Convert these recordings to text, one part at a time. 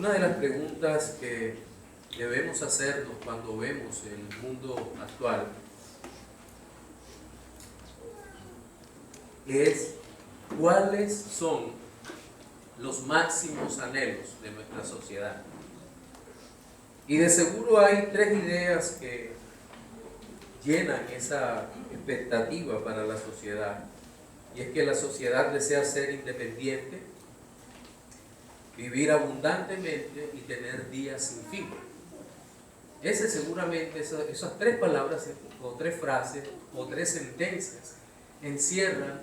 Una de las preguntas que debemos hacernos cuando vemos el mundo actual es cuáles son los máximos anhelos de nuestra sociedad. Y de seguro hay tres ideas que llenan esa expectativa para la sociedad. Y es que la sociedad desea ser independiente, vivir abundantemente y tener días sin fin. Seguramente esas tres palabras o tres frases o tres sentencias encierran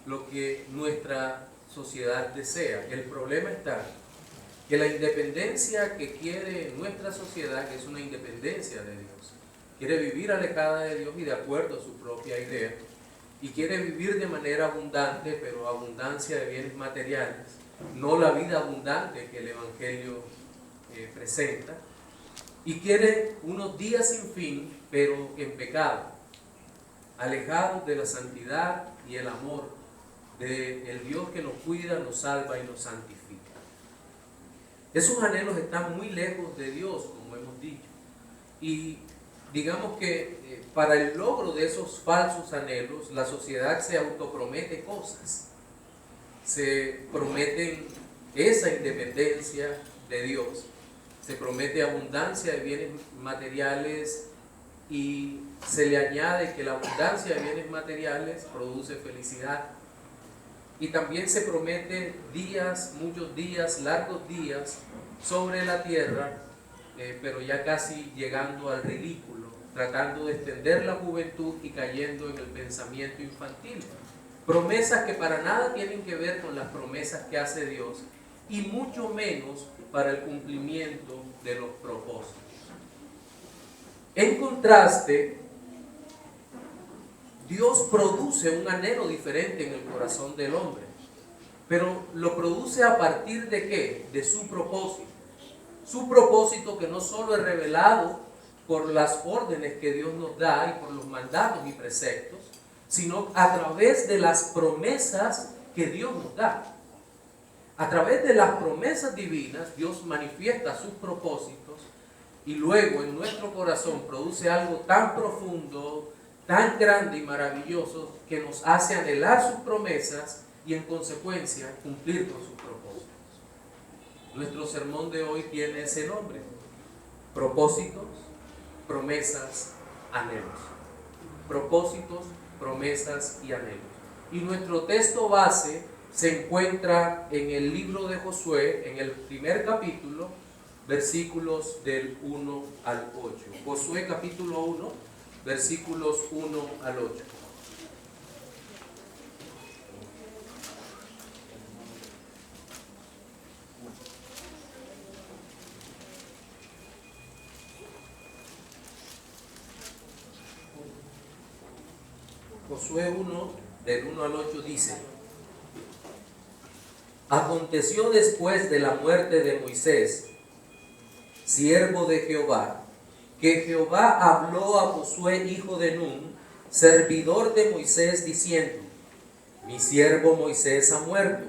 lo que nuestra sociedad desea. El problema está que la independencia que quiere nuestra sociedad, que es una independencia de Dios, quiere vivir alejada de Dios y de acuerdo a su propia idea, y quiere vivir de manera abundante, pero abundancia de bienes materiales, no la vida abundante que el Evangelio presenta, y quiere unos días sin fin, pero en pecado, alejados de la santidad y el amor del Dios que nos cuida, nos salva y nos santifica. Esos anhelos están muy lejos de Dios, como hemos dicho, y digamos que para el logro de esos falsos anhelos, la sociedad se autopromete cosas. Se prometen esa independencia de Dios, se promete abundancia de bienes materiales y se le añade que la abundancia de bienes materiales produce felicidad. Y también se promete días, muchos días, largos días sobre la tierra, pero ya casi llegando al ridículo, tratando de extender la juventud y cayendo en el pensamiento infantil. Promesas que para nada tienen que ver con las promesas que hace Dios y mucho menos para el cumplimiento de los propósitos. En contraste, Dios produce un anhelo diferente en el corazón del hombre, pero lo produce a partir de ¿qué? De su propósito. Su propósito que no solo es revelado por las órdenes que Dios nos da y por los mandatos y preceptos, sino a través de las promesas que Dios nos da. A través de las promesas divinas, Dios manifiesta sus propósitos y luego en nuestro corazón produce algo tan profundo, tan grande y maravilloso que nos hace anhelar sus promesas y en consecuencia cumplir con sus propósitos. Nuestro sermón de hoy tiene ese nombre: propósitos, promesas, anhelos. Propósitos, promesas y anhelos. Y nuestro texto base se encuentra en el libro de Josué, en el primer capítulo, versículos del 1 al 8. Josué capítulo 1, versículos 1 al 8. Josué 1, del 1 al 8 dice: Aconteció después de la muerte de Moisés, siervo de Jehová, que Jehová habló a Josué, hijo de Nun, servidor de Moisés, diciendo: Mi siervo Moisés ha muerto.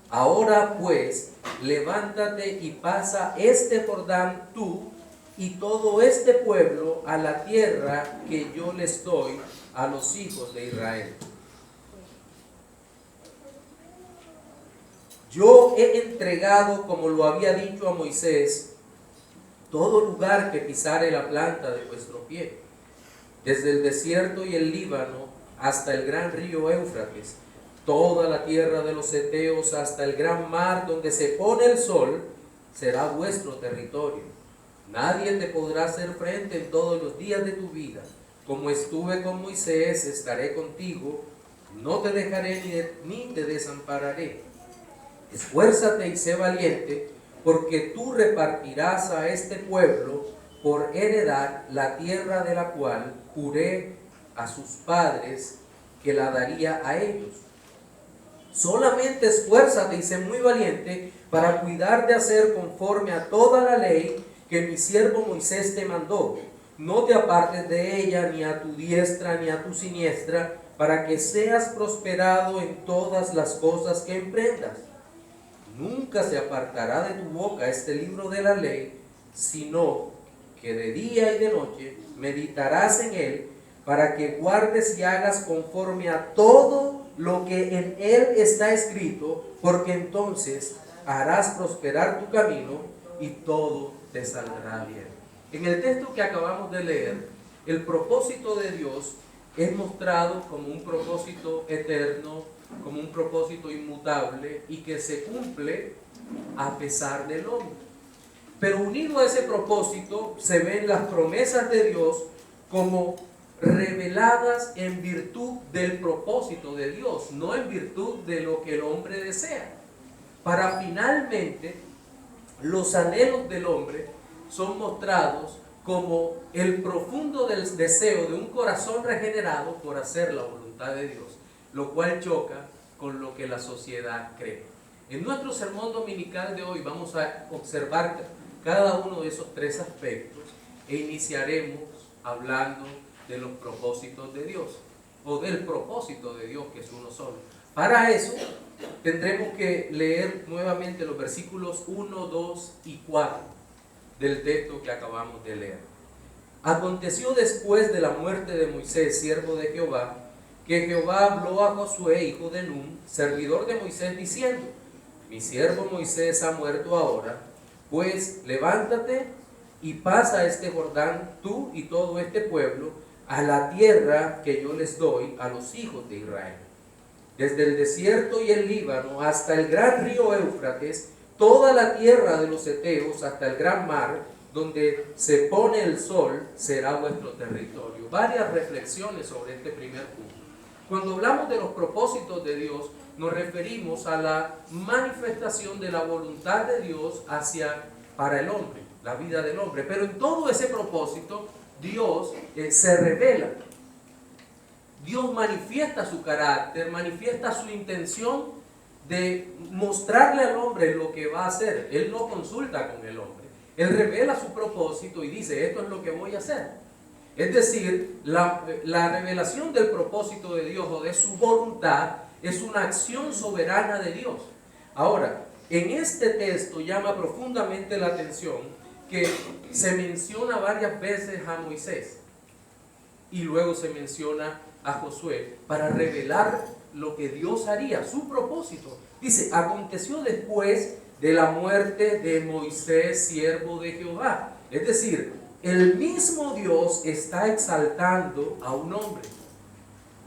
Ahora pues, levántate y pasa este Jordán tú y todo este pueblo a la tierra que yo les doy a los hijos de Israel. Yo he entregado, como lo había dicho a Moisés, todo lugar que pisare la planta de vuestro pie, desde el desierto y el Líbano hasta el gran río Éufrates, toda la tierra de los heteos hasta el gran mar donde se pone el sol, será vuestro territorio. Nadie te podrá hacer frente en todos los días de tu vida. Como estuve con Moisés, estaré contigo, no te dejaré ni te desampararé. Esfuérzate y sé valiente, porque tú repartirás a este pueblo por heredad la tierra de la cual juré a sus padres que la daría a ellos. Solamente esfuérzate y sé muy valiente para cuidar de hacer conforme a toda la ley que mi siervo Moisés te mandó. No te apartes de ella ni a tu diestra ni a tu siniestra, para que seas prosperado en todas las cosas que emprendas. nunca se apartará de tu boca este libro de la ley, sino que de día y de noche meditarás en él, para que guardes y hagas conforme a todo lo que en él está escrito, porque entonces harás prosperar tu camino y todo te saldrá bien. En el texto que acabamos de leer, el propósito de Dios es mostrado como un propósito eterno, como un propósito inmutable y que se cumple a pesar del hombre. Pero unido a ese propósito se ven las promesas de Dios como reveladas en virtud del propósito de Dios, no en virtud de lo que el hombre desea. Para finalmente los anhelos del hombre son mostrados como el profundo deseo de un corazón regenerado por hacer la voluntad de Dios, lo cual choca con lo que la sociedad cree. En nuestro sermón dominical de hoy vamos a observar cada uno de esos tres aspectos e iniciaremos hablando de los propósitos de Dios, o del propósito de Dios, que es uno solo. Para eso tendremos que leer nuevamente los versículos 1, 2 y 4 del texto que acabamos de leer. Aconteció después de la muerte de Moisés, siervo de Jehová, que Jehová habló a Josué, hijo de Nun, servidor de Moisés, diciendo: mi siervo Moisés ha muerto ahora, pues levántate y pasa este Jordán, tú y todo este pueblo, a la tierra que yo les doy a los hijos de Israel. Desde el desierto y el Líbano hasta el gran río Éufrates, toda la tierra de los heteos hasta el gran mar, donde se pone el sol, será vuestro territorio. Varias reflexiones sobre este primer punto. Cuando hablamos de los propósitos de Dios, nos referimos a la manifestación de la voluntad de Dios para el hombre, la vida del hombre. Pero en todo ese propósito, Dios se revela. Dios manifiesta su carácter, manifiesta su intención de mostrarle al hombre lo que va a hacer. Él no consulta con el hombre. Él revela su propósito y dice: esto es lo que voy a hacer. Es decir, la revelación del propósito de Dios o de su voluntad es una acción soberana de Dios. Ahora, en este texto llama profundamente la atención que se menciona varias veces a Moisés y luego se menciona a Josué para revelar lo que Dios haría, su propósito. Dice: aconteció después de la muerte de Moisés, siervo de Jehová. Es decir, el mismo Dios está exaltando a un hombre.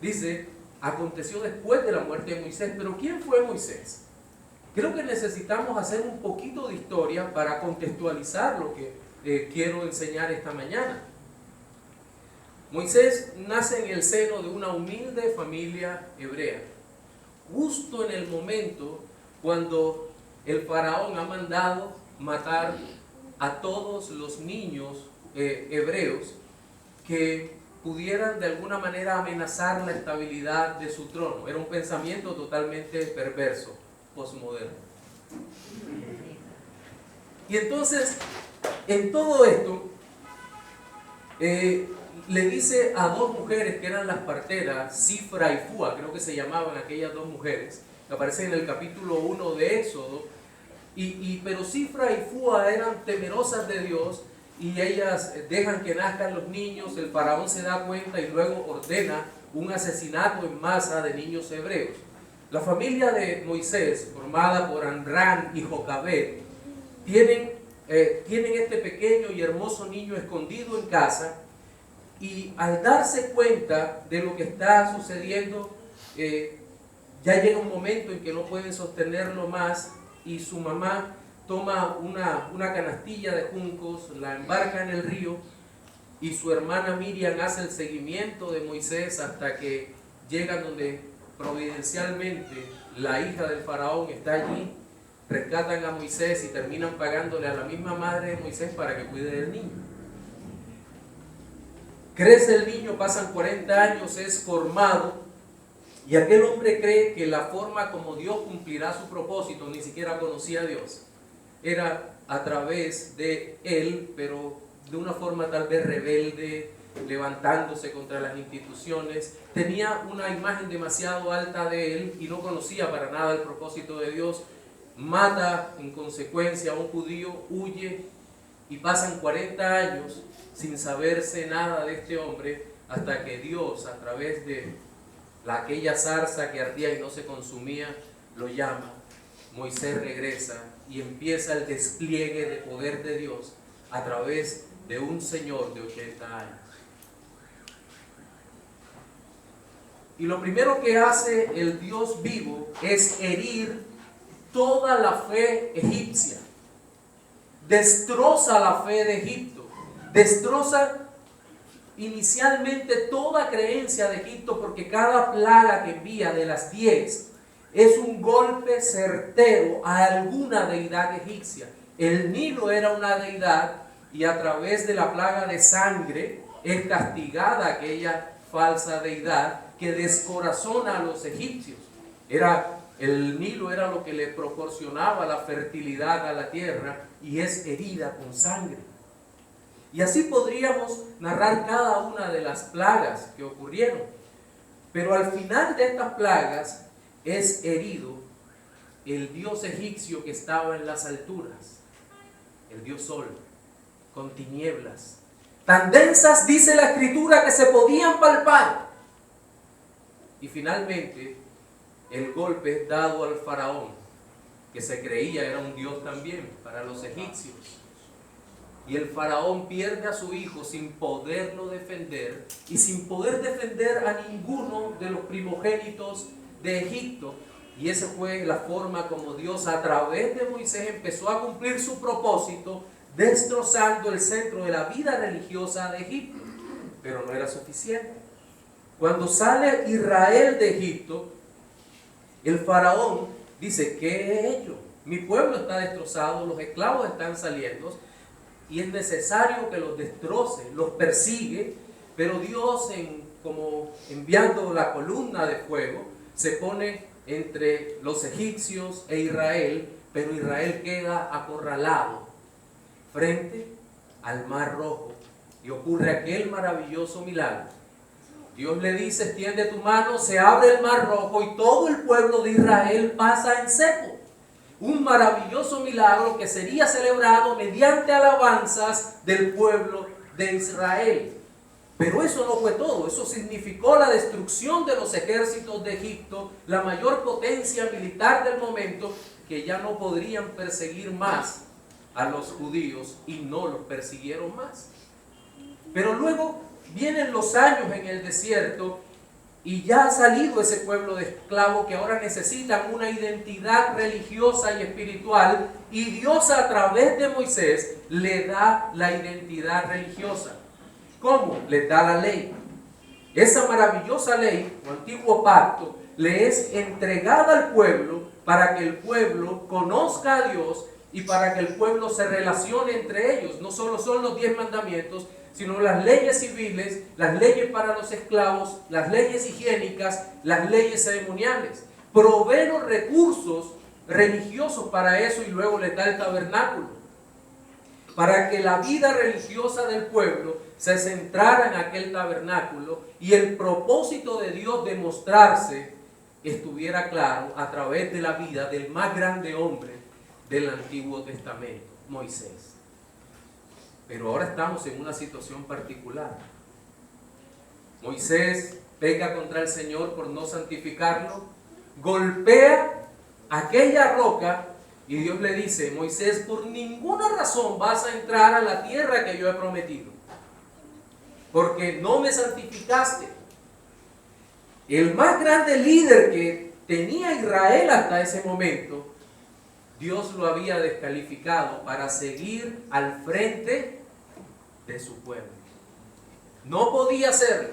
Dice: aconteció después de la muerte de Moisés. Pero ¿quién fue Moisés? Creo que necesitamos hacer un poquito de historia para contextualizar lo que quiero enseñar esta mañana. Moisés nace en el seno de una humilde familia hebrea, justo en el momento cuando el faraón ha mandado matar a todos los niños hebreos que pudieran de alguna manera amenazar la estabilidad de su trono. Era un pensamiento totalmente perverso, posmoderno. Y entonces, en todo esto, le dice a dos mujeres que eran las parteras, Sifra y Fua, creo que se llamaban aquellas dos mujeres, que aparecen en el capítulo 1 de Éxodo, pero Sifra y Fua eran temerosas de Dios y ellas dejan que nazcan los niños. El faraón se da cuenta y luego ordena un asesinato en masa de niños hebreos. La familia de Moisés, formada por Amram y Jocabed, tienen este pequeño y hermoso niño escondido en casa, y al darse cuenta de lo que está sucediendo, ya llega un momento en que no pueden sostenerlo más y su mamá toma una canastilla de juncos, la embarca en el río y su hermana Miriam hace el seguimiento de Moisés hasta que llegan donde providencialmente la hija del faraón está allí. Rescatan a Moisés y terminan pagándole a la misma madre de Moisés para que cuide del niño. Crece el niño, pasan 40 años, es formado, y aquel hombre cree que la forma como Dios cumplirá su propósito, ni siquiera conocía a Dios, era a través de él, pero de una forma tal vez rebelde, levantándose contra las instituciones. Tenía una imagen demasiado alta de él y no conocía para nada el propósito de Dios. mata en consecuencia a un judío, huye y pasan 40 años sin saberse nada de este hombre, hasta que Dios, a través de aquella zarza que ardía y no se consumía, lo llama. Moisés regresa y empieza el despliegue de poder de Dios a través de un señor de 80 años. Y lo primero que hace el Dios vivo es herir toda la fe egipcia. Destroza la fe de Egipto. Destroza inicialmente toda creencia de Egipto, porque cada plaga que envía de las 10 es un golpe certero a alguna deidad egipcia. El Nilo era una deidad y a través de la plaga de sangre es castigada aquella falsa deidad que descorazona a los egipcios. El Nilo era lo que le proporcionaba la fertilidad a la tierra y es herida con sangre. Y así podríamos narrar cada una de las plagas que ocurrieron. Pero al final de estas plagas es herido el dios egipcio que estaba en las alturas, el dios Sol, con tinieblas tan densas, dice la Escritura, que se podían palpar. Y finalmente el golpe es dado al faraón, que se creía era un dios también para los egipcios. Y el faraón pierde a su hijo sin poderlo defender y sin poder defender a ninguno de los primogénitos de Egipto. Y esa fue la forma como Dios a través de Moisés empezó a cumplir su propósito, destrozando el centro de la vida religiosa de Egipto. Pero no era suficiente. Cuando sale Israel de Egipto, el faraón dice: ¿qué he hecho? Mi pueblo está destrozado, los esclavos están saliendo y es necesario que los destroce, los persigue, pero Dios, como enviando la columna de fuego, se pone entre los egipcios e Israel, pero Israel queda acorralado frente al Mar Rojo y ocurre aquel maravilloso milagro. Dios le dice: extiende tu mano, se abre el Mar Rojo y todo el pueblo de Israel pasa en seco. Un maravilloso milagro que sería celebrado mediante alabanzas del pueblo de Israel. Pero eso no fue todo, eso significó la destrucción de los ejércitos de Egipto, la mayor potencia militar del momento, que ya no podrían perseguir más a los judíos y no los persiguieron más. Pero luego vienen los años en el desierto y ya ha salido ese pueblo de esclavos que ahora necesitan una identidad religiosa y espiritual, y Dios a través de Moisés le da la identidad religiosa. ¿Cómo? Les da la ley. Esa maravillosa ley, o antiguo pacto, le es entregada al pueblo para que el pueblo conozca a Dios y para que el pueblo se relacione entre ellos. No solo son los 10 mandamientos, sino las leyes civiles, las leyes para los esclavos, las leyes higiénicas, las leyes ceremoniales. Provee los recursos religiosos para eso y luego les da el tabernáculo, para que la vida religiosa del pueblo se centrara en aquel tabernáculo y el propósito de Dios de mostrarse estuviera claro a través de la vida del más grande hombre del Antiguo Testamento, Moisés. Pero ahora estamos en una situación particular. Moisés peca contra el Señor por no santificarlo, golpea aquella roca y Dios le dice: Moisés, por ninguna razón vas a entrar a la tierra que yo he prometido, porque no me santificaste. El más grande líder que tenía Israel hasta ese momento, Dios lo había descalificado para seguir al frente de su pueblo. No podía hacerlo.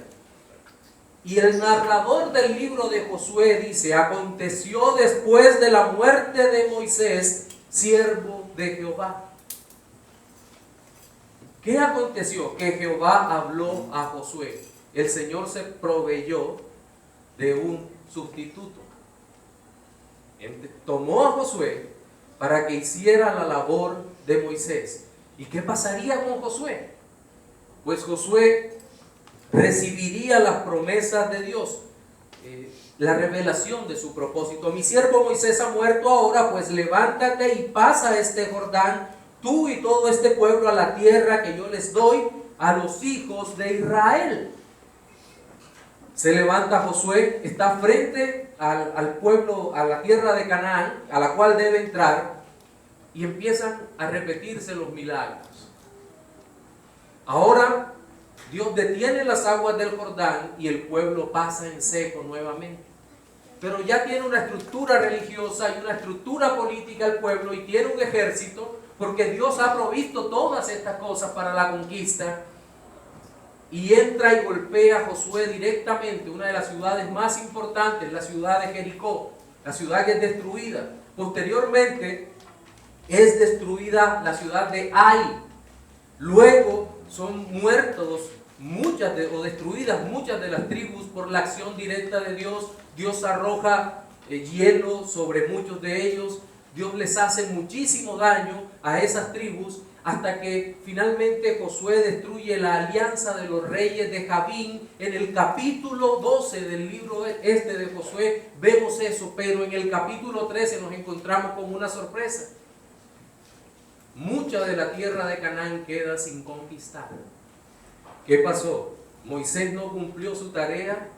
Y el narrador del libro de Josué dice: aconteció después de la muerte de Moisés, siervo de Jehová. ¿Qué aconteció? Que Jehová habló a Josué. El Señor se proveyó de un sustituto. Tomó a Josué para que hiciera la labor de Moisés. ¿Y qué pasaría con Josué? Pues Josué recibiría las promesas de Dios. la revelación de su propósito. Mi siervo Moisés ha muerto ahora, pues levántate y pasa este Jordán, tú y todo este pueblo, a la tierra que yo les doy a los hijos de Israel. Se levanta Josué, está frente al pueblo, a la tierra de Canaán, a la cual debe entrar, y empiezan a repetirse los milagros. Ahora Dios detiene las aguas del Jordán y el pueblo pasa en seco nuevamente. Pero ya tiene una estructura religiosa y una estructura política el pueblo, y tiene un ejército, porque Dios ha provisto todas estas cosas para la conquista. Y entra y golpea a Josué directamente, una de las ciudades más importantes, la ciudad de Jericó, la ciudad que es destruida. Posteriormente es destruida la ciudad de Ai. Luego son muertos o destruidas muchas de las tribus por la acción directa de Dios. Dios arroja hielo sobre muchos de ellos. Dios les hace muchísimo daño a esas tribus, hasta que finalmente Josué destruye la alianza de los reyes de Javín. En el capítulo 12 del libro de Josué vemos eso, pero en el capítulo 13 nos encontramos con una sorpresa. Mucha de la tierra de Canaán queda sin conquistar. ¿Qué pasó? Moisés no cumplió su tarea,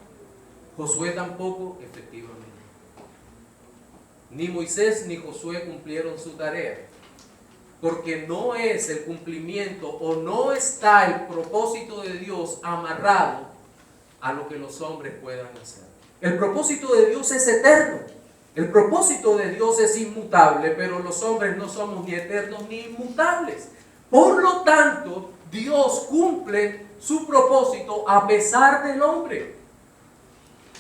Josué tampoco, efectivamente. Ni Moisés ni Josué cumplieron su tarea, porque no es el cumplimiento o no está el propósito de Dios amarrado a lo que los hombres puedan hacer. El propósito de Dios es eterno, el propósito de Dios es inmutable, pero los hombres no somos ni eternos ni inmutables. Por lo tanto, Dios cumple su propósito a pesar del hombre.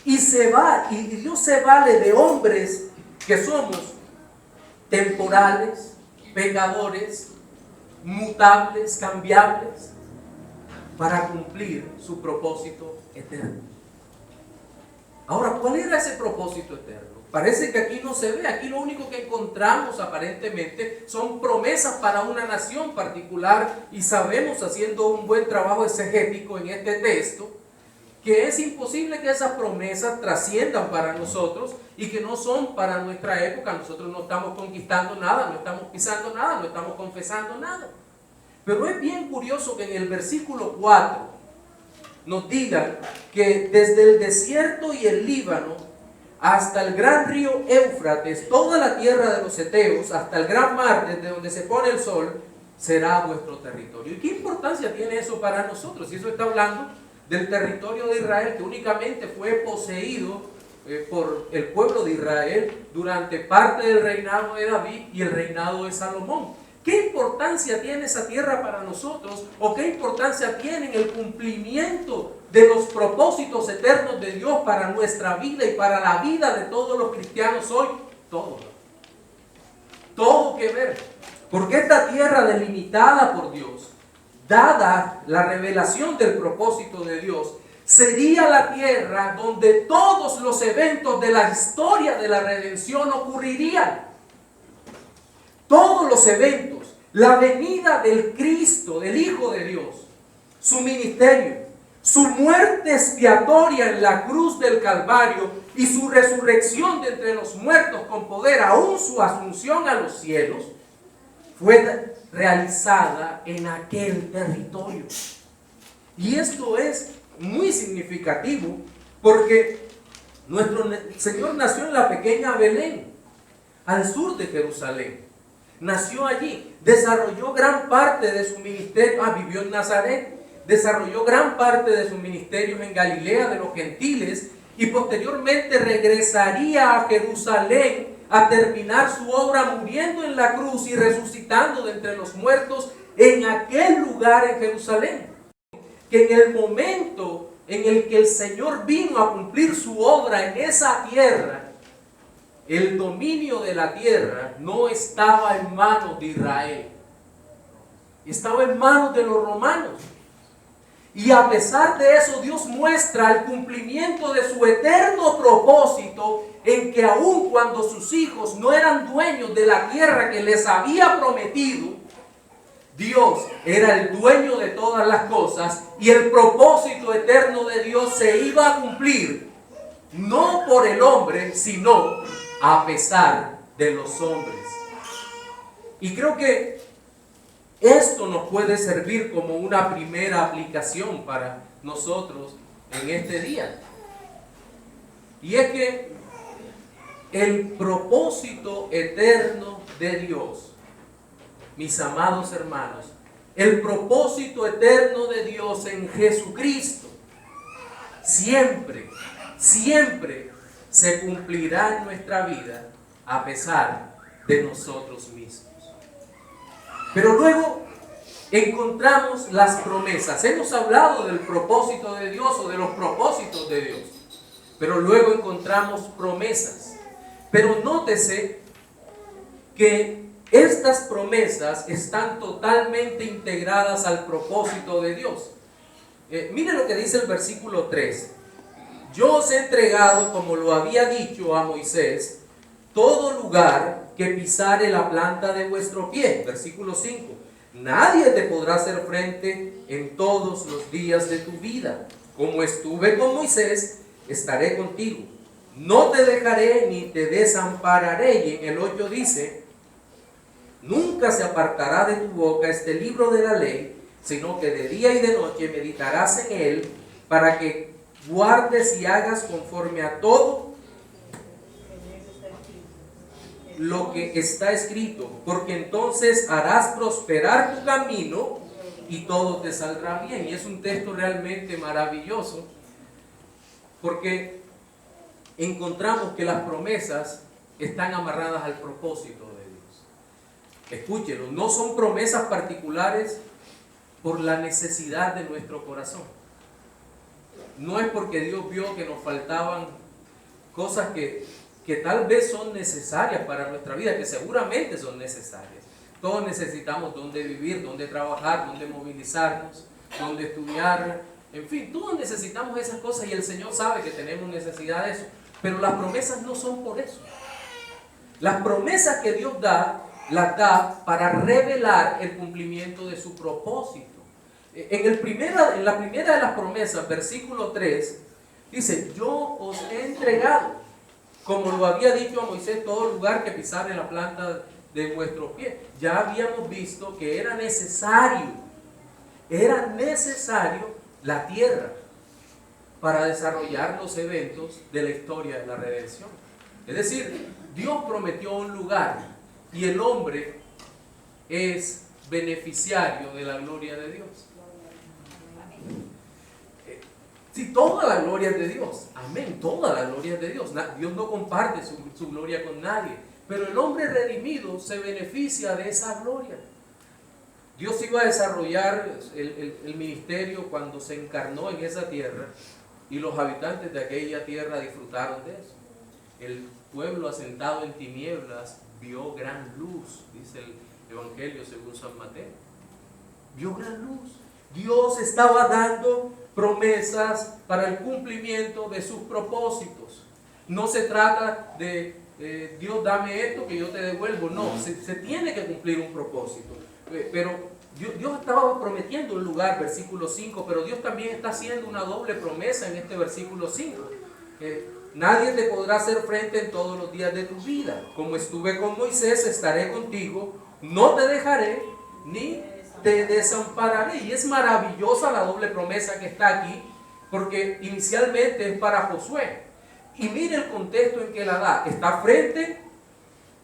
Y Dios se vale de hombres que somos temporales, pecadores, mutables, cambiables, para cumplir su propósito eterno. Ahora, ¿cuál era ese propósito eterno? Parece que aquí no se ve. Aquí lo único que encontramos aparentemente son promesas para una nación particular, y sabemos, haciendo un buen trabajo exegético en este texto, que es imposible que esas promesas trasciendan para nosotros y que no son para nuestra época. Nosotros no estamos conquistando nada, no estamos pisando nada, no estamos confesando nada. Pero es bien curioso que en el versículo 4 nos digan que desde el desierto y el Líbano hasta el gran río Éufrates, toda la tierra de los heteos, hasta el gran mar desde donde se pone el sol, será vuestro territorio. ¿Y qué importancia tiene eso para nosotros? Y eso está hablando del territorio de Israel, que únicamente fue poseído por el pueblo de Israel durante parte del reinado de David y el reinado de Salomón. ¿Qué importancia tiene esa tierra para nosotros? ¿O qué importancia tiene en el cumplimiento de los propósitos eternos de Dios para nuestra vida y para la vida de todos los cristianos hoy? Todo que ver. Porque esta tierra delimitada por Dios, dada la revelación del propósito de Dios, sería la tierra donde todos los eventos de la historia de la redención ocurrirían. Todos los eventos, la venida del Cristo, del Hijo de Dios, su ministerio, su muerte expiatoria en la cruz del Calvario y su resurrección de entre los muertos con poder, aún su asunción a los cielos, fue realizada en aquel territorio. Y esto es muy significativo, porque nuestro Señor nació en la pequeña Belén, al sur de Jerusalén. Nació allí, desarrolló gran parte de su ministerio, vivió en Nazaret, desarrolló gran parte de sus ministerios en Galilea de los gentiles, y posteriormente regresaría a Jerusalén a terminar su obra muriendo en la cruz y resucitando de entre los muertos en aquel lugar en Jerusalén. Que en el momento en el que el Señor vino a cumplir su obra en esa tierra, el dominio de la tierra no estaba en manos de Israel, estaba en manos de los romanos. Y a pesar de eso, Dios muestra el cumplimiento de su eterno propósito, en que aun cuando sus hijos no eran dueños de la tierra que les había prometido, Dios era el dueño de todas las cosas, y el propósito eterno de Dios se iba a cumplir no por el hombre, sino a pesar de los hombres. Y creo que esto nos puede servir como una primera aplicación para nosotros en este día. Y es que el propósito eterno de Dios, mis amados hermanos, el propósito eterno de Dios en Jesucristo, siempre se cumplirá en nuestra vida a pesar de nosotros mismos. Pero luego encontramos las promesas. Hemos hablado del propósito de Dios o de los propósitos de Dios, pero luego encontramos promesas. Pero nótese que estas promesas están totalmente integradas al propósito de Dios. Mire lo que dice el versículo 3. Yo os he entregado, como lo había dicho a Moisés, todo lugar que pisare la planta de vuestro pie. Versículo 5. Nadie te podrá hacer frente en todos los días de tu vida. Como estuve con Moisés, estaré contigo. No te dejaré ni te desampararé. Y en el 8 dice, nunca se apartará de tu boca este libro de la ley, sino que de día y de noche meditarás en él, para que guardes y hagas conforme a todo lo que está escrito, porque entonces harás prosperar tu camino y todo te saldrá bien. Y es un texto realmente maravilloso, porque encontramos que las promesas están amarradas al propósito de Dios. Escúchelo, no son promesas particulares por la necesidad de nuestro corazón. No es porque Dios vio que nos faltaban cosas que tal vez son necesarias para nuestra vida, que seguramente son necesarias. Todos necesitamos dónde vivir, dónde trabajar, dónde movilizarnos, dónde estudiar. En fin, todos necesitamos esas cosas y el Señor sabe que tenemos necesidad de eso. Pero las promesas no son por eso. Las promesas que Dios da, las da para revelar el cumplimiento de su propósito. En la primera de las promesas, versículo 3, dice, yo os he entregado, como lo había dicho a Moisés, todo lugar que pisare la planta de vuestros pies. Ya habíamos visto que era necesario la tierra para desarrollar los eventos de la historia de la redención. Es decir, Dios prometió un lugar y el hombre es beneficiario de la gloria de Dios. Sí, toda la gloria es de Dios. Amén, toda la gloria es de Dios. Dios no comparte su gloria con nadie. Pero el hombre redimido se beneficia de esa gloria. Dios iba a desarrollar el ministerio cuando se encarnó en esa tierra y los habitantes de aquella tierra disfrutaron de eso. El pueblo asentado en tinieblas vio gran luz, dice el Evangelio según San Mateo. Vio gran luz. Dios estaba dando promesas para el cumplimiento de sus propósitos. No se trata de Dios, dame esto que yo te devuelvo. No, se tiene que cumplir un propósito. Pero Dios estaba prometiendo un lugar, versículo 5, pero Dios también está haciendo una doble promesa en este versículo 5. Nadie te podrá hacer frente en todos los días de tu vida. Como estuve con Moisés, estaré contigo. No te dejaré ni te desampararé. Y es maravillosa la doble promesa que está aquí, porque inicialmente es para Josué. Y mire el contexto en que la da. Está frente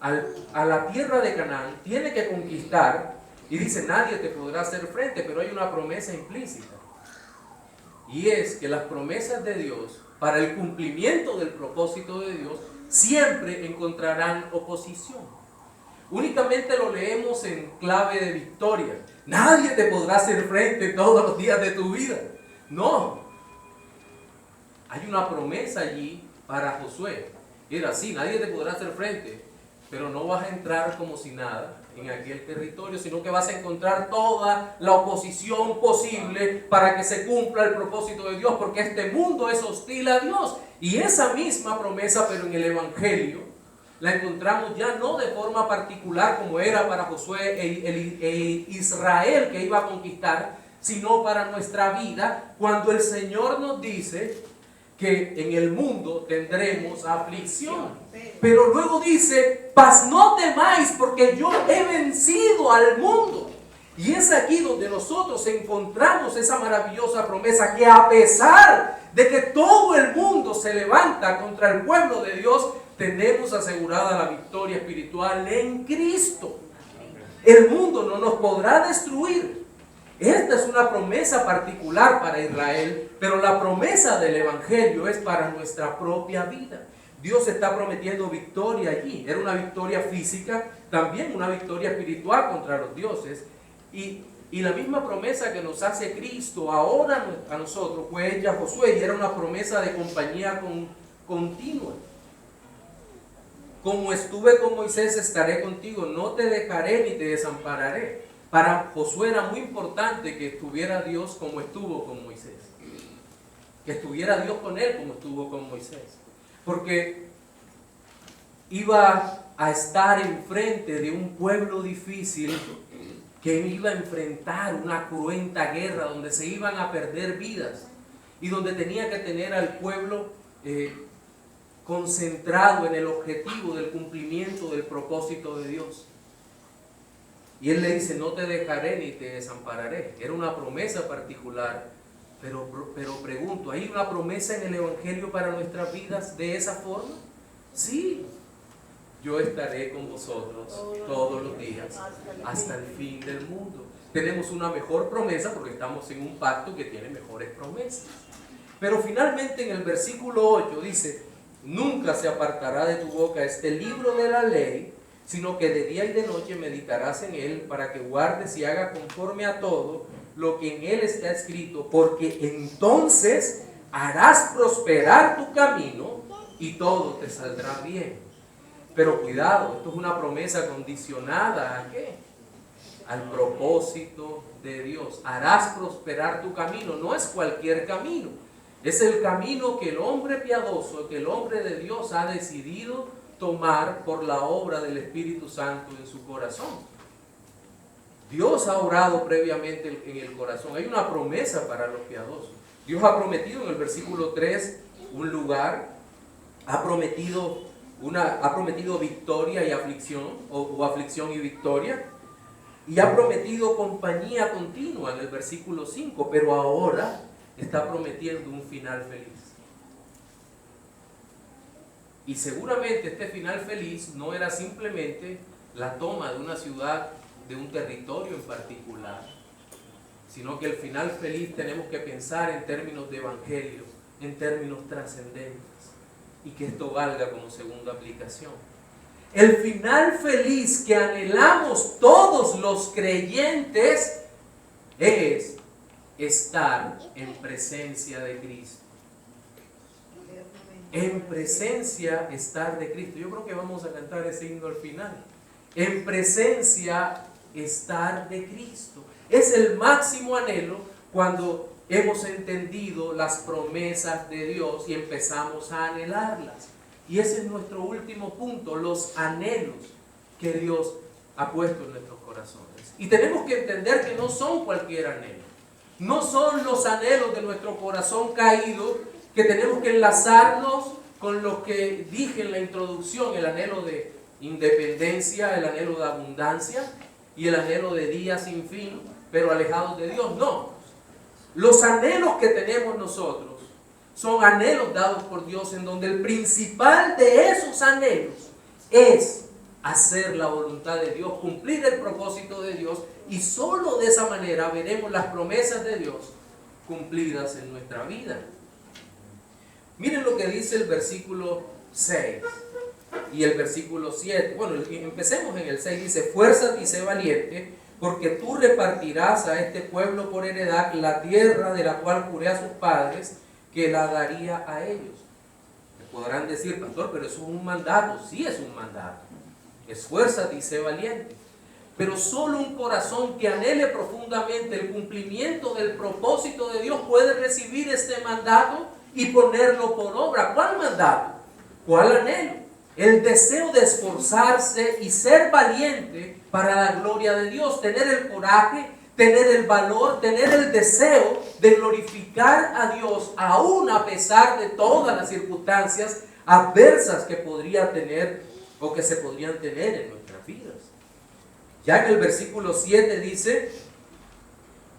a la tierra de Canaán, tiene que conquistar, y dice, nadie te podrá hacer frente, pero hay una promesa implícita. Y es que las promesas de Dios, para el cumplimiento del propósito de Dios, siempre encontrarán oposición. Únicamente lo leemos en clave de victoria. Nadie te podrá hacer frente todos los días de tu vida. No. Hay una promesa allí para Josué. Era así, nadie te podrá hacer frente, pero no vas a entrar como si nada en aquel territorio, sino que vas a encontrar toda la oposición posible para que se cumpla el propósito de Dios, porque este mundo es hostil a Dios. Y esa misma promesa, pero en el Evangelio, la encontramos ya no de forma particular como era para Josué e Israel que iba a conquistar, sino para nuestra vida, cuando el Señor nos dice que en el mundo tendremos aflicción. Pero luego dice, mas no temáis, porque yo he vencido al mundo. Y es aquí donde nosotros encontramos esa maravillosa promesa, que a pesar de que todo el mundo se levanta contra el pueblo de Dios, tenemos asegurada la victoria espiritual en Cristo. El mundo no nos podrá destruir. Esta es una promesa particular para Israel, pero la promesa del Evangelio es para nuestra propia vida. Dios está prometiendo victoria allí. Era una victoria física, también una victoria espiritual contra los dioses. Y la misma promesa que nos hace Cristo ahora a nosotros fue hecha a Josué, y era una promesa de compañía continua. Como estuve con Moisés, estaré contigo, no te dejaré ni te desampararé. Para Josué era muy importante que estuviera Dios como estuvo con Moisés. Que estuviera Dios con él como estuvo con Moisés. Porque iba a estar enfrente de un pueblo difícil que iba a enfrentar una cruenta guerra donde se iban a perder vidas y donde tenía que tener al pueblo concentrado en el objetivo del cumplimiento del propósito de Dios. Y él le dice, no te dejaré ni te desampararé. Era una promesa particular, pero pregunto, ¿hay una promesa en el Evangelio para nuestras vidas de esa forma? Sí, yo estaré con vosotros todos los días hasta el fin del mundo. Tenemos una mejor promesa porque estamos en un pacto que tiene mejores promesas. Pero finalmente en el versículo 8 dice, nunca se apartará de tu boca este libro de la ley, sino que de día y de noche meditarás en él, para que guardes y hagas conforme a todo lo que en él está escrito, porque entonces harás prosperar tu camino y todo te saldrá bien. Pero cuidado, esto es una promesa condicionada ¿a qué? Al propósito de Dios. Harás prosperar tu camino, no es cualquier camino. Es el camino que el hombre piadoso, que el hombre de Dios ha decidido tomar por la obra del Espíritu Santo en su corazón. Dios ha obrado previamente en el corazón. Hay una promesa para los piadosos. Dios ha prometido en el versículo 3 un lugar, ha prometido victoria y aflicción, o aflicción y victoria, y ha prometido compañía continua en el versículo 5, pero ahora está prometiendo un final feliz. Y seguramente este final feliz no era simplemente la toma de una ciudad, de un territorio en particular, sino que el final feliz tenemos que pensar en términos de evangelio, en términos trascendentes, y que esto valga como segunda aplicación. El final feliz que anhelamos todos los creyentes es estar en presencia de Cristo. En presencia estar de Cristo. Yo creo que vamos a cantar ese himno al final. En presencia estar de Cristo. Es el máximo anhelo cuando hemos entendido las promesas de Dios y empezamos a anhelarlas. Y ese es nuestro último punto, los anhelos que Dios ha puesto en nuestros corazones. Y tenemos que entender que no son cualquier anhelo. No son los anhelos de nuestro corazón caído, que tenemos que enlazarnos con lo que dije en la introducción, el anhelo de independencia, el anhelo de abundancia y el anhelo de días sin fin, pero alejados de Dios. No. Los anhelos que tenemos nosotros son anhelos dados por Dios, en donde el principal de esos anhelos es hacer la voluntad de Dios, cumplir el propósito de Dios, y solo de esa manera veremos las promesas de Dios cumplidas en nuestra vida. Miren lo que dice el versículo 6 y el versículo 7. Bueno, empecemos en el 6. Dice, fuérzate y sé valiente, porque tú repartirás a este pueblo por heredad la tierra de la cual juré a sus padres que la daría a ellos. Me podrán decir, pastor, pero eso es un mandato. Sí, es un mandato. Esfuérzate y sé valiente. Pero solo un corazón que anhele profundamente el cumplimiento del propósito de Dios puede recibir este mandato y ponerlo por obra. ¿Cuál mandato? ¿Cuál anhelo? El deseo de esforzarse y ser valiente para la gloria de Dios. Tener el coraje, tener el valor, tener el deseo de glorificar a Dios, aún a pesar de todas las circunstancias adversas que podría tener o que se podrían tener en nuestras vidas. Ya en el versículo 7 dice: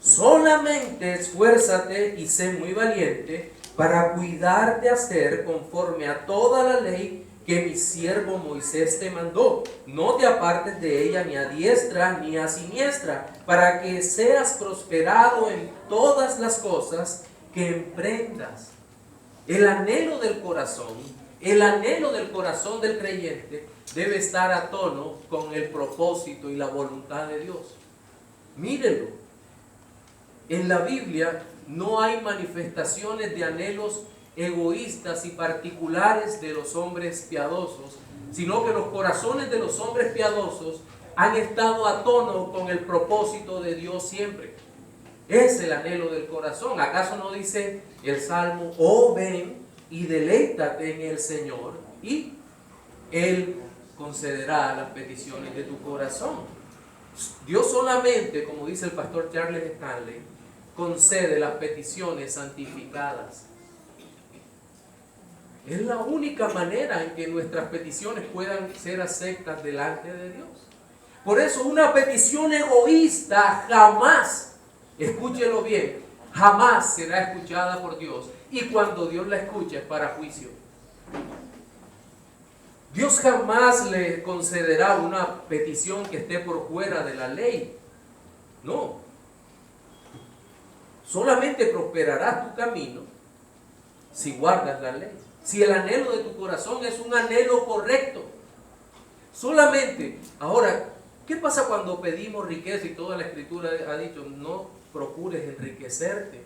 solamente esfuérzate y sé muy valiente para cuidar de hacer conforme a toda la ley que mi siervo Moisés te mandó. No te apartes de ella ni a diestra ni a siniestra, para que seas prosperado en todas las cosas que emprendas. El anhelo del corazón del creyente debe estar a tono con el propósito y la voluntad de Dios. Mírenlo. En la Biblia no hay manifestaciones de anhelos egoístas y particulares de los hombres piadosos, sino que los corazones de los hombres piadosos han estado a tono con el propósito de Dios siempre. Es el anhelo del corazón. ¿Acaso no dice el Salmo: oh, ven y deleítate en el Señor, y Él concederá las peticiones de tu corazón? Dios solamente, como dice el pastor Charles Stanley, concede las peticiones santificadas. Es la única manera en que nuestras peticiones puedan ser aceptas delante de Dios. Por eso una petición egoísta jamás, escúchelo bien, jamás será escuchada por Dios. Y cuando Dios la escucha es para juicio. Dios jamás le concederá una petición que esté por fuera de la ley. No. Solamente prosperará tu camino si guardas la ley. Si el anhelo de tu corazón es un anhelo correcto. Solamente. Ahora, ¿qué pasa cuando pedimos riqueza y toda la Escritura ha dicho: no procures enriquecerte?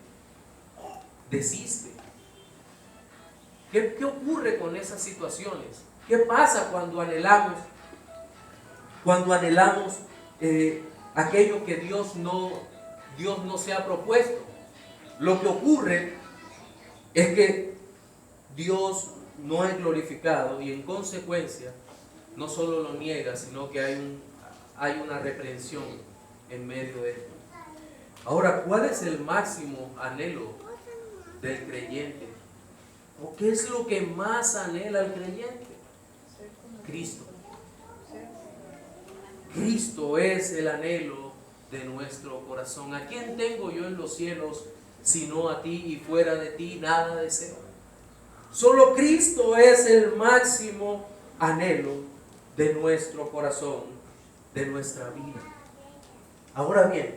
Desiste. ¿Qué ocurre con esas situaciones? ¿Qué pasa cuando anhelamos aquello que Dios no se ha propuesto? Lo que ocurre es que Dios no es glorificado y en consecuencia no solo lo niega, sino que hay una reprensión en medio de esto. Ahora, ¿cuál es el máximo anhelo del creyente? ¿O qué es lo que más anhela el creyente? Cristo. Cristo es el anhelo de nuestro corazón. ¿A quién tengo yo en los cielos sino a ti, y fuera de ti nada deseo? Solo Cristo es el máximo anhelo de nuestro corazón, de nuestra vida. Ahora bien,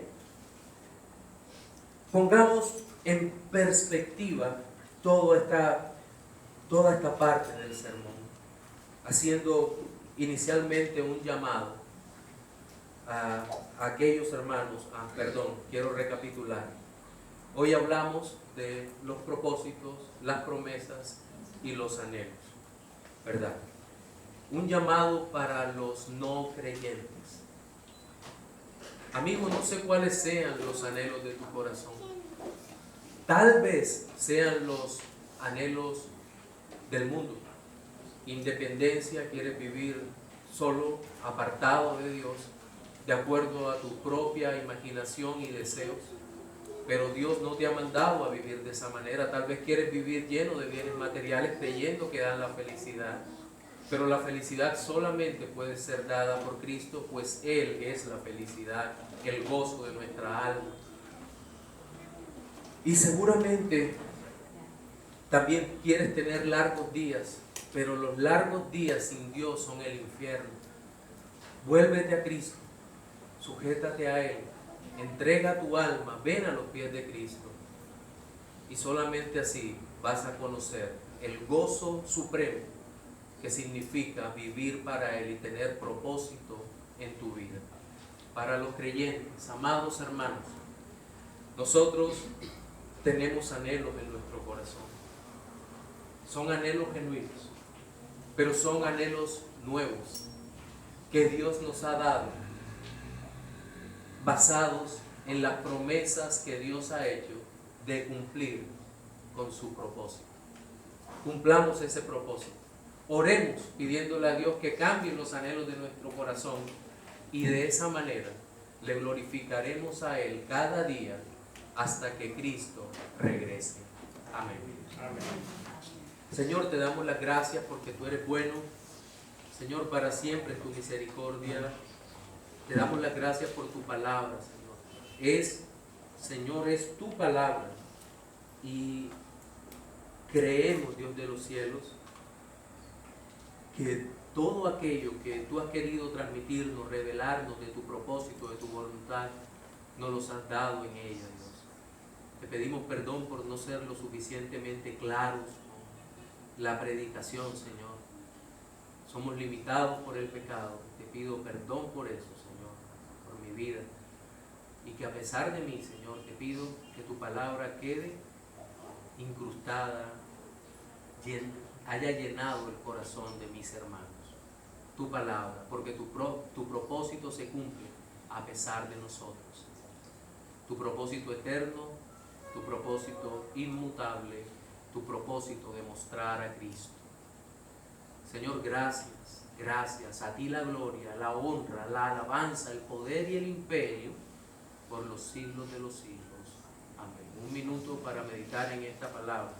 pongamos en perspectiva toda esta parte del sermón, haciendo inicialmente un llamado a aquellos hermanos. Quiero recapitular. Hoy hablamos de los propósitos, las promesas y los anhelos, ¿verdad? Un llamado para los no creyentes. Amigo, no sé cuáles sean los anhelos de tu corazón. Tal vez sean los anhelos del mundo. Independencia, quieres vivir solo, apartado de Dios, de acuerdo a tu propia imaginación y deseos. Pero Dios no te ha mandado a vivir de esa manera. Tal vez quieres vivir lleno de bienes materiales creyendo que dan la felicidad. Pero la felicidad solamente puede ser dada por Cristo, pues Él es la felicidad, el gozo de nuestra alma. Y seguramente también quieres tener largos días, pero los largos días sin Dios son el infierno. Vuélvete a Cristo, sujétate a Él, entrega tu alma, ven a los pies de Cristo. Y solamente así vas a conocer el gozo supremo que significa vivir para Él y tener propósito en tu vida. Para los creyentes, amados hermanos, nosotros tenemos anhelos en nuestro corazón. Son anhelos genuinos, pero son anhelos nuevos que Dios nos ha dado, basados en las promesas que Dios ha hecho de cumplir con su propósito. Cumplamos ese propósito. Oremos pidiéndole a Dios que cambie los anhelos de nuestro corazón y de esa manera le glorificaremos a Él cada día hasta que Cristo regrese. Amén. Amén. Señor, te damos las gracias porque tú eres bueno. Señor, para siempre es tu misericordia. Te damos las gracias por tu palabra, Señor. Señor, es tu palabra. Y creemos, Dios de los cielos, que todo aquello que tú has querido transmitirnos, revelarnos de tu propósito, de tu voluntad, nos los has dado en ella, Dios. Te pedimos perdón por no ser lo suficientemente claros con la predicación, Señor. Somos limitados por el pecado. Te pido perdón por eso, Señor, por mi vida. Y que a pesar de mí, Señor, te pido que tu palabra quede incrustada, haya llenado el corazón de mis hermanos. Tu palabra, porque tu propósito se cumple a pesar de nosotros. Tu propósito eterno, tu propósito inmutable, tu propósito de mostrar a Cristo. Señor, gracias, gracias. A ti la gloria, la honra, la alabanza, el poder y el imperio por los siglos de los siglos. Amén. Un minuto para meditar en esta palabra.